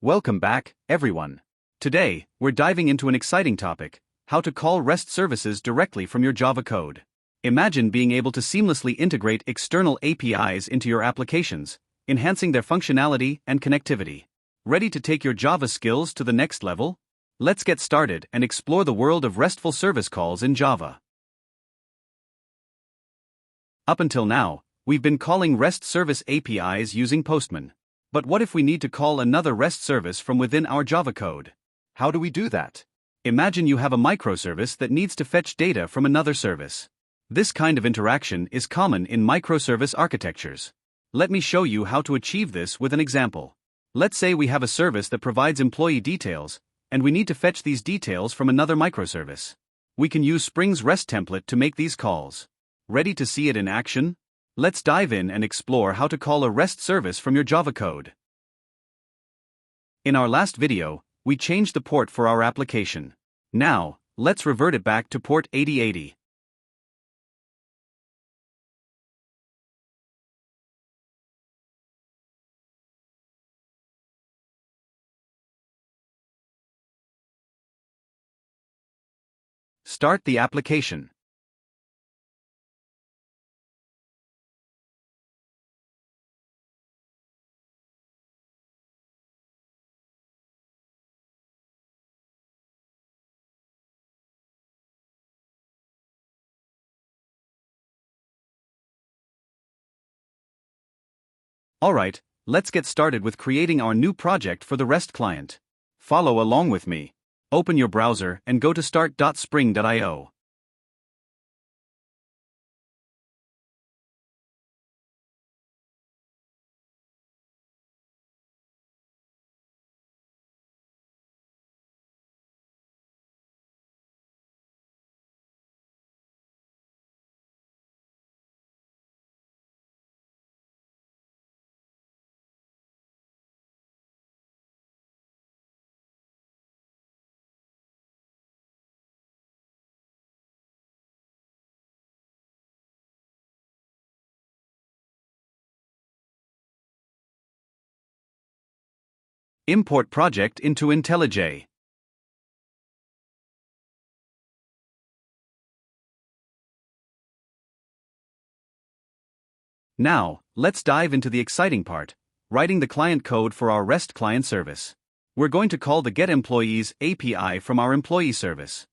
Welcome back, everyone. Today, we're diving into an exciting topic: how to call REST services directly from your Java code. Imagine being able to seamlessly integrate external APIs into your applications, enhancing their functionality and connectivity. Ready to take your Java skills to the next level? Let's get started and explore the world of RESTful service calls in Java. Up until now, we've been calling REST service APIs using Postman. But what if we need to call another REST service from within our Java code? How do we do that? Imagine you have a microservice that needs to fetch data from another service. This kind of interaction is common in microservice architectures. Let me show you how to achieve this with an example. Let's say we have a service that provides employee details, and we need to fetch these details from another microservice. We can use Spring's RestTemplate to make these calls. Ready to see it in action? Let's dive in and explore how to call a REST service from your Java code. In our last video, we changed the port for our application. Now, let's revert it back to port 8080. Start the application. Alright, let's get started with creating our new project for the REST client. Follow along with me. Open your browser and go to start.spring.io. Import project into IntelliJ. Now, let's dive into the exciting part: writing the client code for our REST client service. We're going to call the getEmployees API from our employee service.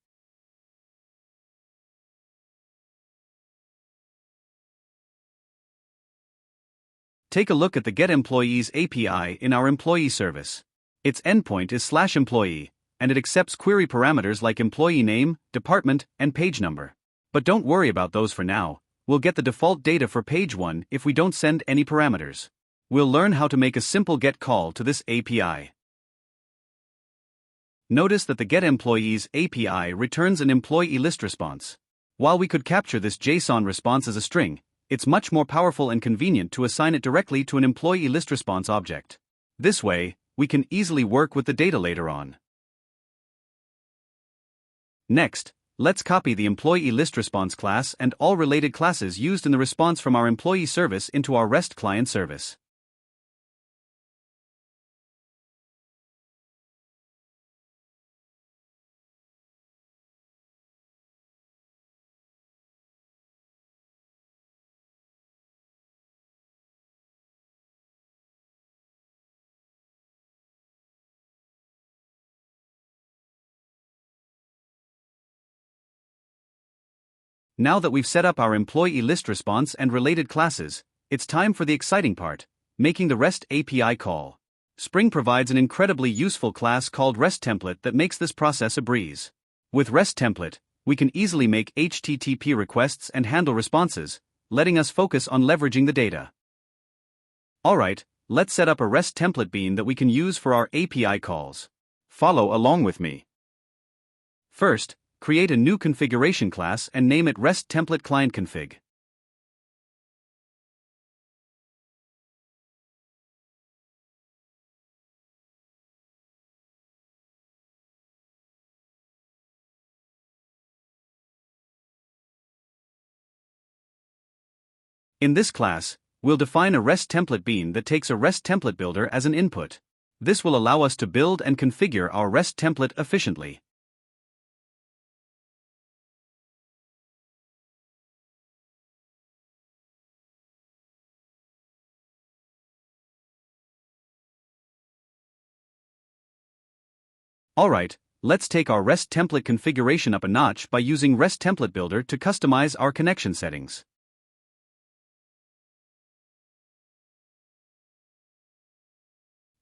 Take a look at the getEmployees API in our employee service. Its endpoint is /employee, and it accepts query parameters like employee name, department, and page number. But don't worry about those for now. We'll get the default data for page 1 if we don't send any parameters. We'll learn how to make a simple GET call to this API. Notice that the getEmployees API returns an employee list response. While we could capture this JSON response as a string, it's much more powerful and convenient to assign it directly to an employee list response object. This way, we can easily work with the data later on. Next, let's copy the employee list response class and all related classes used in the response from our employee service into our REST client service. Now that we've set up our employee list response and related classes, it's time for the exciting part: making the REST API call. Spring provides an incredibly useful class called RestTemplate that makes this process a breeze. With RestTemplate, we can easily make HTTP requests and handle responses, letting us focus on leveraging the data. Alright, let's set up a RestTemplate bean that we can use for our API calls. Follow along with me. First, create a new configuration class and name it RestTemplate Client Config. In this class, we'll define a REST template bean that takes a REST template builder as an input. This will allow us to build and configure our REST template efficiently. Alright, let's take our REST template configuration up a notch by using RestTemplate Builder to customize our connection settings.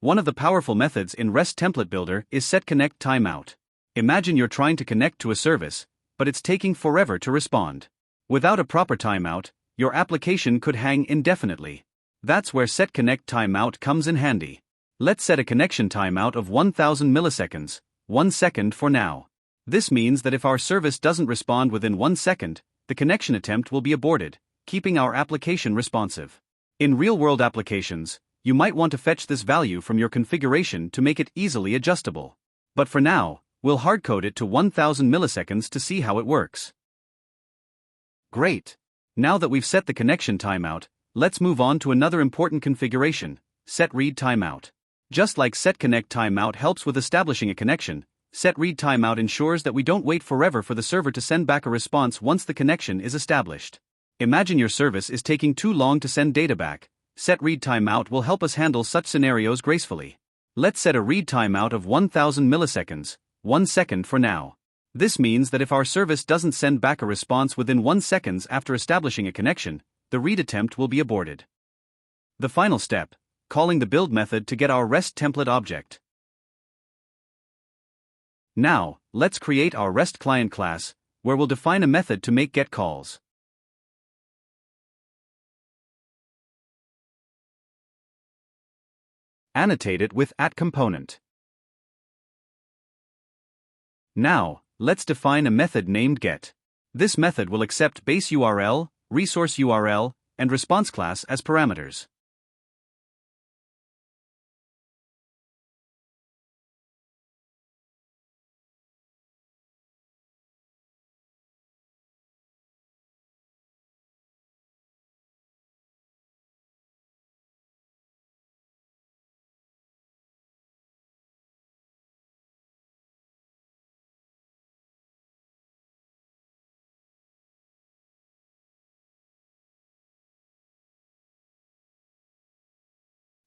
One of the powerful methods in RestTemplate Builder is setConnect timeout. Imagine you're trying to connect to a service, but it's taking forever to respond. Without a proper timeout, your application could hang indefinitely. That's where setConnect timeout comes in handy. Let's set a connection timeout of 1000 milliseconds, 1 second for now. This means that if our service doesn't respond within 1 second, the connection attempt will be aborted, keeping our application responsive. In real-world applications, you might want to fetch this value from your configuration to make it easily adjustable. But for now, we'll hardcode it to 1000 milliseconds to see how it works. Great! Now that we've set the connection timeout, let's move on to another important configuration, setRead timeout. Just like setConnect timeout helps with establishing a connection, setRead timeout ensures that we don't wait forever for the server to send back a response once the connection is established. Imagine your service is taking too long to send data back. setRead timeout will help us handle such scenarios gracefully. Let's set a read timeout of 1000 milliseconds, 1 second for now. This means that if our service doesn't send back a response within 1 second after establishing a connection, the read attempt will be aborted. The final step, calling the build method to get our REST template object. Now, let's create our REST client class, where we'll define a method to make GET calls. Annotate it with @component. Now, let's define a method named GET. This method will accept base URL, resource URL, and response class as parameters.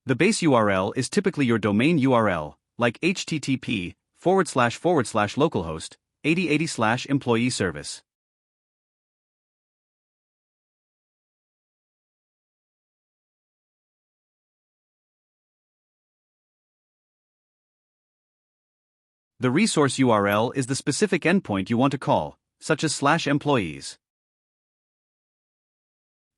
The base URL is typically your domain URL, like http://localhost 8080/employee service. The resource URL is the specific endpoint you want to call, such as /employees.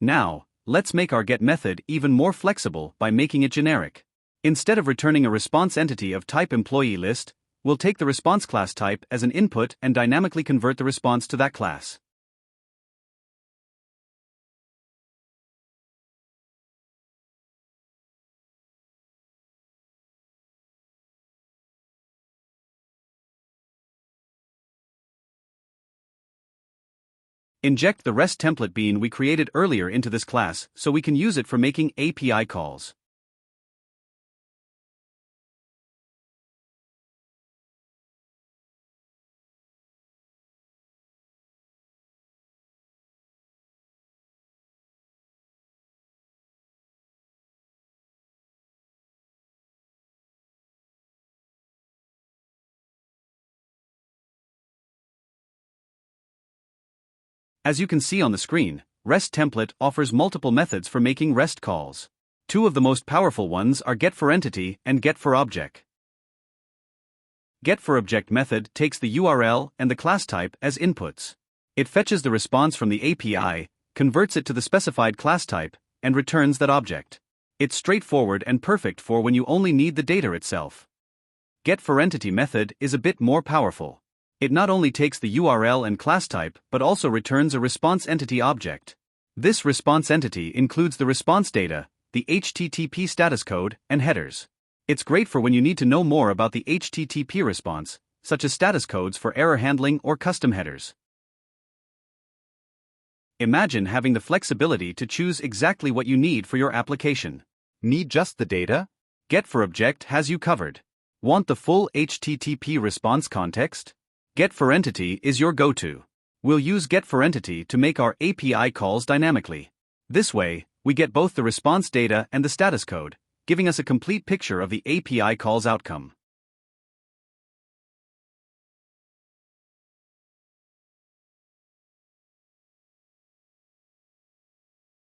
Now, let's make our GET method even more flexible by making it generic. Instead of returning a response entity of type employee list, we'll take the response class type as an input and dynamically convert the response to that class. Inject the REST template bean we created earlier into this class so we can use it for making API calls. As you can see on the screen, REST template offers multiple methods for making REST calls. Two of the most powerful ones are getForEntity and getForObject. GetForObject method takes the URL and the class type as inputs. It fetches the response from the API, converts it to the specified class type, and returns that object. It's straightforward and perfect for when you only need the data itself. GetForEntity method is a bit more powerful. It not only takes the URL and class type but also returns a response entity object. This response entity includes the response data, the HTTP status code, and headers. It's great for when you need to know more about the HTTP response, such as status codes for error handling or custom headers. Imagine having the flexibility to choose exactly what you need for your application. Need just the data? Get for object has you covered. Want the full HTTP response context? Get for entity is your go-to. We'll use get for entity to make our API calls dynamically. This way, we get both the response data and the status code, giving us a complete picture of the API call's outcome.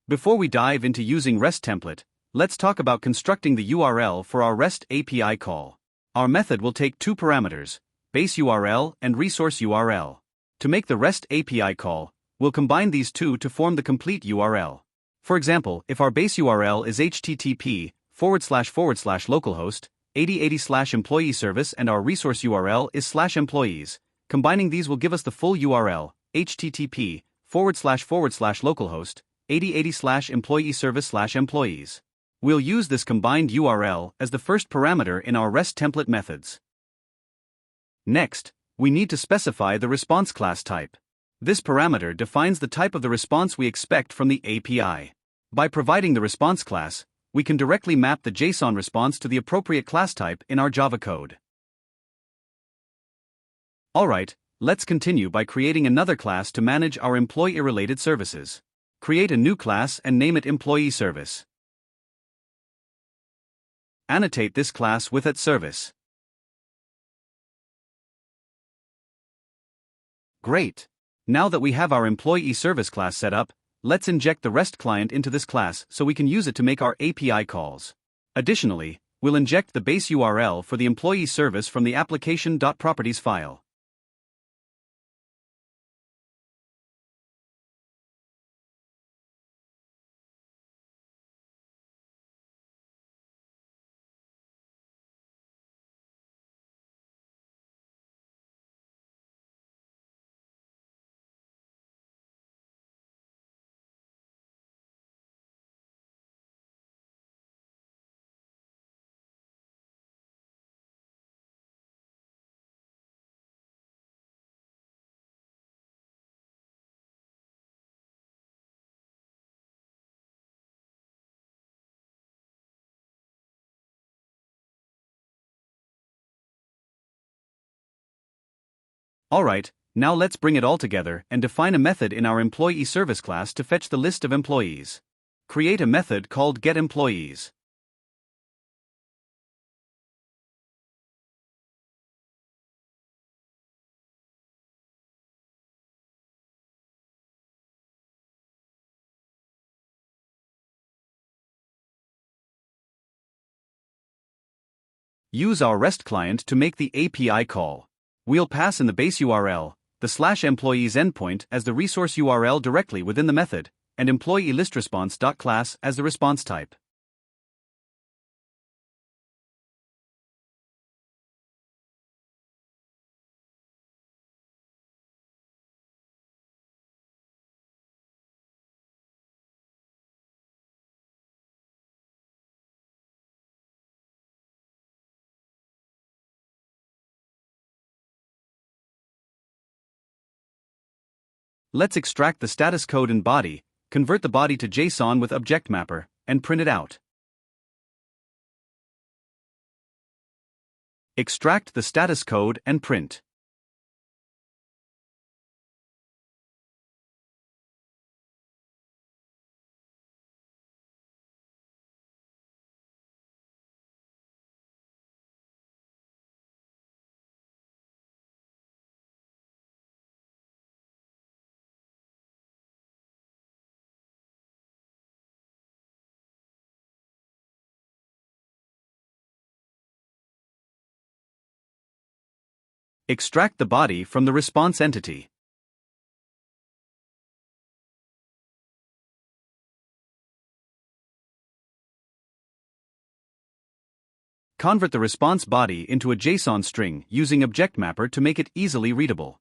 Before we dive into using RestTemplate, let's talk about constructing the URL for our REST API call. Our method will take two parameters, base URL and resource URL. To make the REST API call, we'll combine these two to form the complete URL. For example, if our base URL is http://localhost 8080/employee service and our resource URL is /employees, combining these will give us the full URL, http://localhost 8080/employee service/employees. We'll use this combined URL as the first parameter in our REST template methods. Next, we need to specify the response class type. This parameter defines the type of the response we expect from the API. By providing the response class, we can directly map the JSON response to the appropriate class type in our Java code. Alright, let's continue by creating another class to manage our employee-related services. Create a new class and name it Employee Service. Annotate this class with @service. Great! Now that we have our employee service class set up, let's inject the REST client into this class so we can use it to make our API calls. Additionally, we'll inject the base URL for the employee service from the application.properties file. Alright, now let's bring it all together and define a method in our employee service class to fetch the list of employees. Create a method called getEmployees. Use our REST client to make the API call. We'll pass in the base URL, the /employees endpoint as the resource URL directly within the method, and employee list response.class as the response type. Let's extract the status code in body, convert the body to JSON with object mapper, and print it out. Extract the status code and print. Extract the body from the response entity. Convert the response body into a JSON string using object mapper to make it easily readable.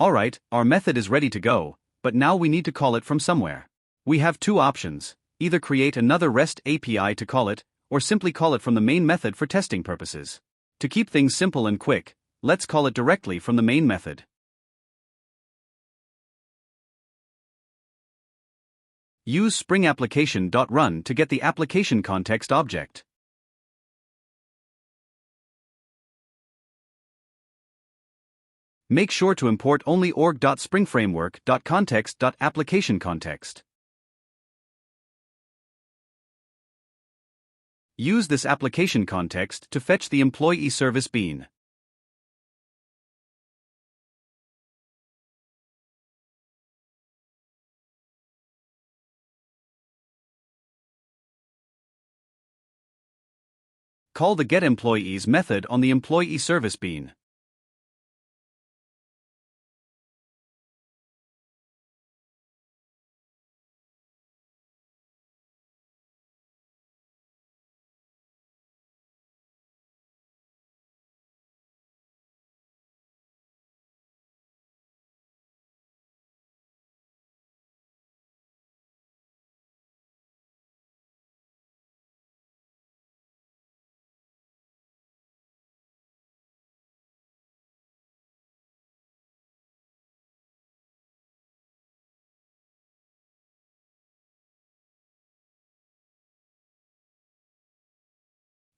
Alright, our method is ready to go, but now we need to call it from somewhere. We have two options: either create another REST API to call it, or simply call it from the main method for testing purposes. To keep things simple and quick, let's call it directly from the main method. Use Spring application.run to get the application context object. Make sure to import only org.springframework.context.application context. Use this application context to fetch the employee service bean. Call the getEmployees method on the employee service bean.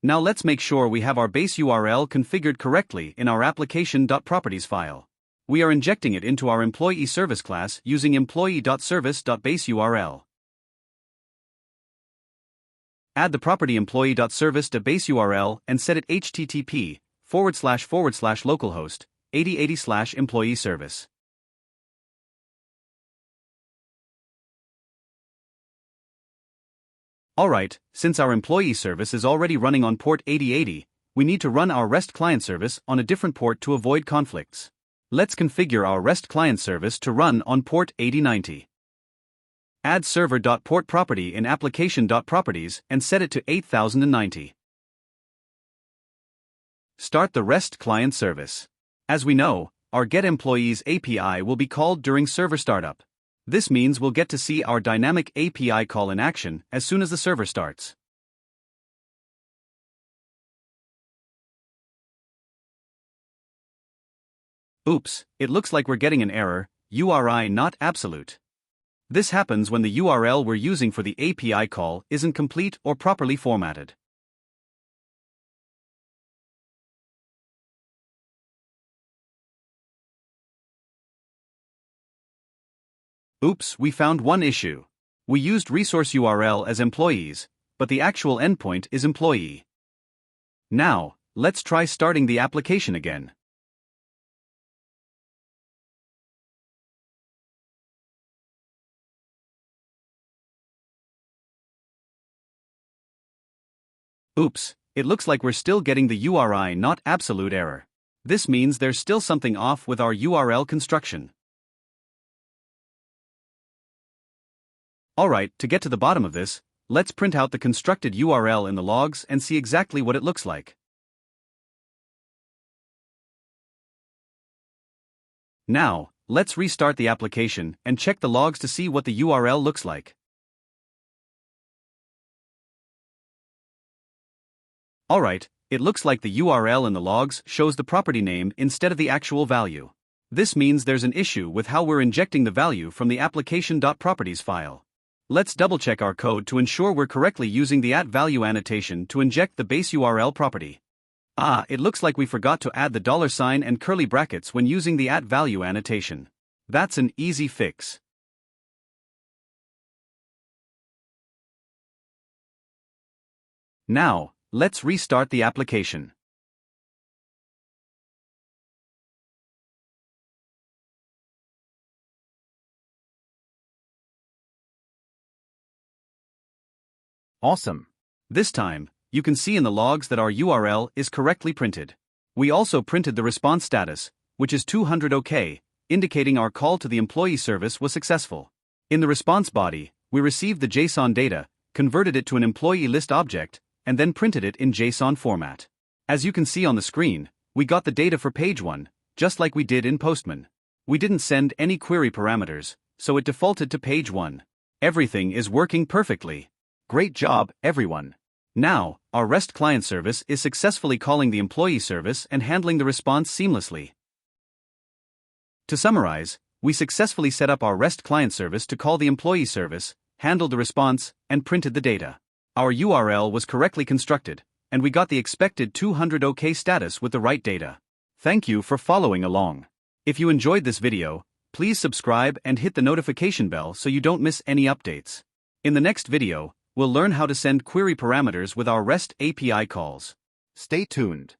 Now let's make sure we have our base URL configured correctly in our application.properties file. We are injecting it into our employee service class using employee.service.baseURL. Add the property employee.service.baseURL and set it http://localhost 8080/employee service. Alright, since our employee service is already running on port 8080, we need to run our REST client service on a different port to avoid conflicts. Let's configure our REST client service to run on port 8090. Add server.port property in application.properties and set it to 8090. Start the REST client service. As we know, our getEmployees API will be called during server startup. This means we'll get to see our dynamic API call in action as soon as the server starts. Oops, it looks like we're getting an error, URI not absolute. This happens when the URL we're using for the API call isn't complete or properly formatted. Oops, we found one issue. We used resource URL as employees, but the actual endpoint is employee. Now, let's try starting the application again. Oops, it looks like we're still getting the URI not absolute error. This means there's still something off with our URL construction. Alright, to get to the bottom of this, let's print out the constructed URL in the logs and see exactly what it looks like. Now, let's restart the application and check the logs to see what the URL looks like. Alright, it looks like the URL in the logs shows the property name instead of the actual value. This means there's an issue with how we're injecting the value from the application.properties file. Let's double-check our code to ensure we're correctly using the @value annotation to inject the base URL property. It looks like we forgot to add the $ and curly brackets when using the @value annotation. That's an easy fix. Now, let's restart the application. Awesome. This time, you can see in the logs that our URL is correctly printed. We also printed the response status, which is 200 OK, indicating our call to the employee service was successful. In the response body, we received the JSON data, converted it to an employee list object, and then printed it in JSON format. As you can see on the screen, we got the data for page 1, just like we did in Postman. We didn't send any query parameters, so it defaulted to page 1. Everything is working perfectly. Great job, everyone. Now, our REST client service is successfully calling the employee service and handling the response seamlessly. To summarize, we successfully set up our REST client service to call the employee service, handled the response, and printed the data. Our URL was correctly constructed, and we got the expected 200 OK status with the right data. Thank you for following along. If you enjoyed this video, please subscribe and hit the notification bell so you don't miss any updates. In the next video, we'll learn how to send query parameters with our REST API calls. Stay tuned.